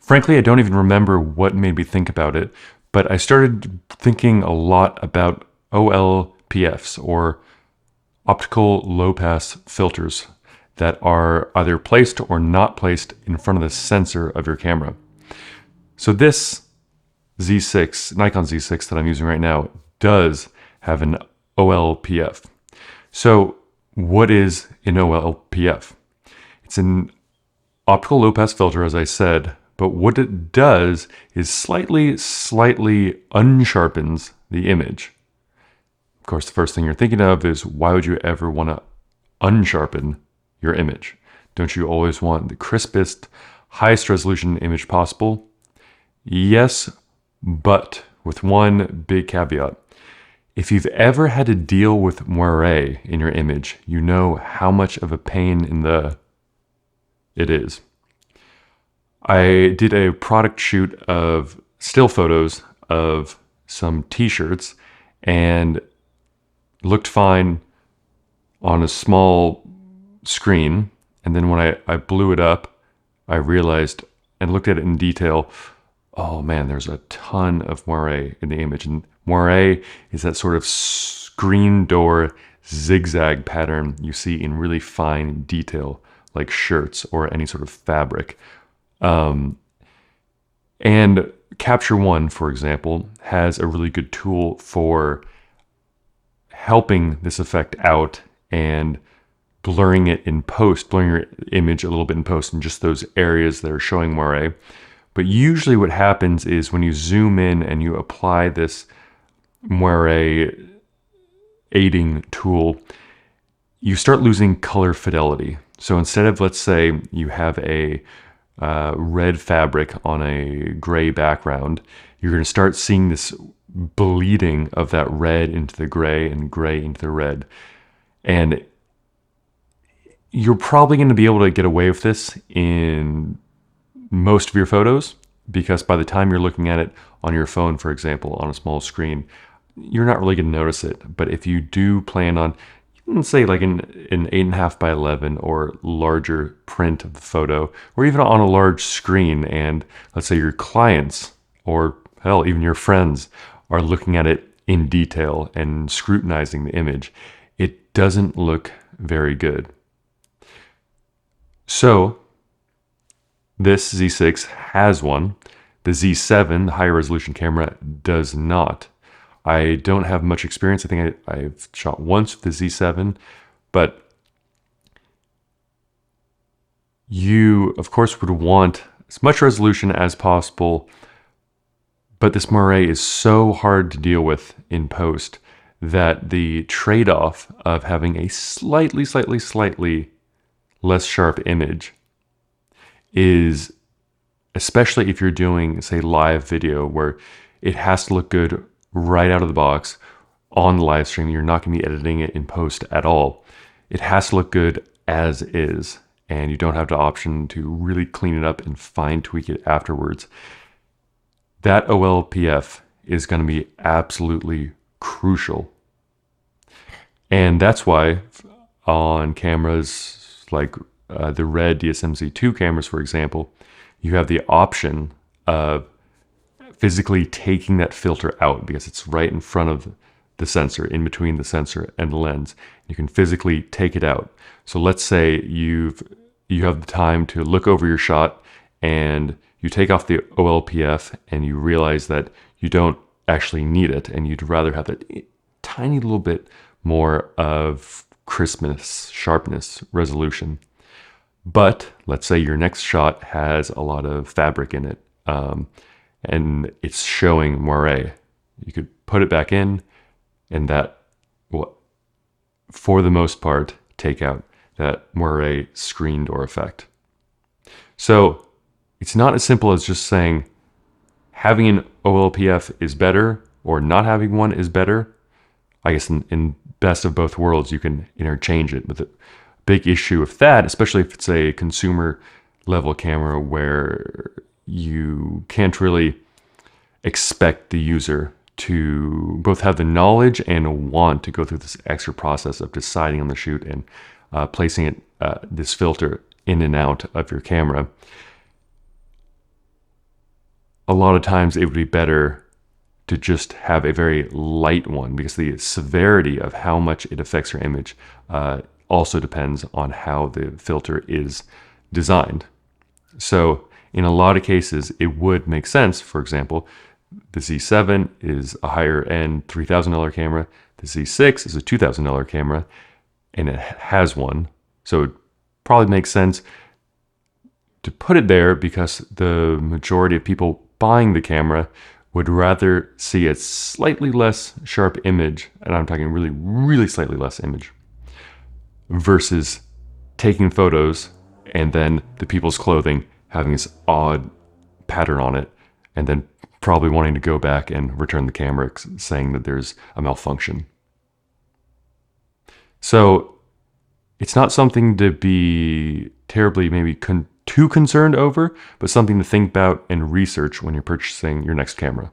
Frankly, I don't even remember what made me think about it, but I started thinking a lot about OLPFs, or optical low pass filters, that are either placed or not placed in front of the sensor of your camera. So this Z6, Nikon Z6 that I'm using right now, does have an OLPF. So what is an OLPF? It's an optical low pass filter, as I said, but what it does is slightly unsharpens the image. Of course, the first thing you're thinking of is, why would you ever want to unsharpen your image? Don't you always want the crispest, highest resolution image possible? Yes, but with one big caveat. If you've ever had to deal with moiré in your image, you know how much of a pain in the it is. I did a product shoot of still photos of some t-shirts and looked fine on a small screen. And then when I blew it up, I realized and looked at it in detail, oh man, there's a ton of moiré in the image. And moiré is that sort of screen door zigzag pattern you see in really fine detail, like shirts or any sort of fabric. And Capture One, for example, has a really good tool for helping this effect out and blurring it in post, blurring your image a little bit in post in just those areas that are showing moiré. But usually what happens is when you zoom in and you apply this moiré aiding tool, you start losing color fidelity. So instead of, let's say, you have a red fabric on a gray background, you're going to start seeing this bleeding of that red into the gray and gray into the red. And you're probably going to be able to get away with this in most of your photos, because by the time you're looking at it on your phone, for example, on a small screen, you're not really going to notice it. But if you do plan on, let's say like an 8.5 by 11 or larger print of the photo, or even on a large screen, and let's say your clients or hell, even your friends are looking at it in detail and scrutinizing the image, it doesn't look very good. So this Z6 has one. The Z7, the higher resolution camera, does not. I don't have much experience. I think I've shot once with the Z7, but you, of course, would want as much resolution as possible, but this moiré is so hard to deal with in post that the trade-off of having a slightly less sharp image is, especially if you're doing, say, live video, where it has to look good right out of the box on the live stream. You're not going to be editing it in post at all. It has to look good as is, and you don't have the option to really clean it up and fine tweak it afterwards. That OLPF is going to be absolutely crucial. And that's why on cameras like the Red DSM-Z2 cameras, for example, you have the option of physically taking that filter out, because it's right in front of the sensor, in between the sensor and the lens. You can physically take it out. So let's say you have the time to look over your shot and you take off the OLPF and you realize that you don't actually need it, and you'd rather have that tiny little bit more of crispness, sharpness, resolution. But let's say your next shot has a lot of fabric in it, and it's showing moiré. You could put it back in, and that will, for the most part, take out that moiré screen door effect. So it's not as simple as just saying having an OLPF is better or not having one is better. I guess in best of both worlds, you can interchange it. But the big issue with that, especially if it's a consumer level camera where you can't really expect the user to both have the knowledge and want to go through this extra process of deciding on the shoot and placing it, this filter in and out of your camera. a lot of times it would be better to just have a very light one, because the severity of how much it affects your image also depends on how the filter is designed. So in a lot of cases, it would make sense. For example, the Z7 is a higher end $3,000 camera. The Z6 is a $2,000 camera, and it has one. So it probably makes sense to put it there because the majority of people buying the camera would rather see a slightly less sharp image, and I'm talking really, really slightly less image, versus taking photos and then the people's clothing having this odd pattern on it, and then probably wanting to go back and return the camera saying that there's a malfunction. So it's not something to be terribly maybe too concerned over, but something to think about and research when you're purchasing your next camera.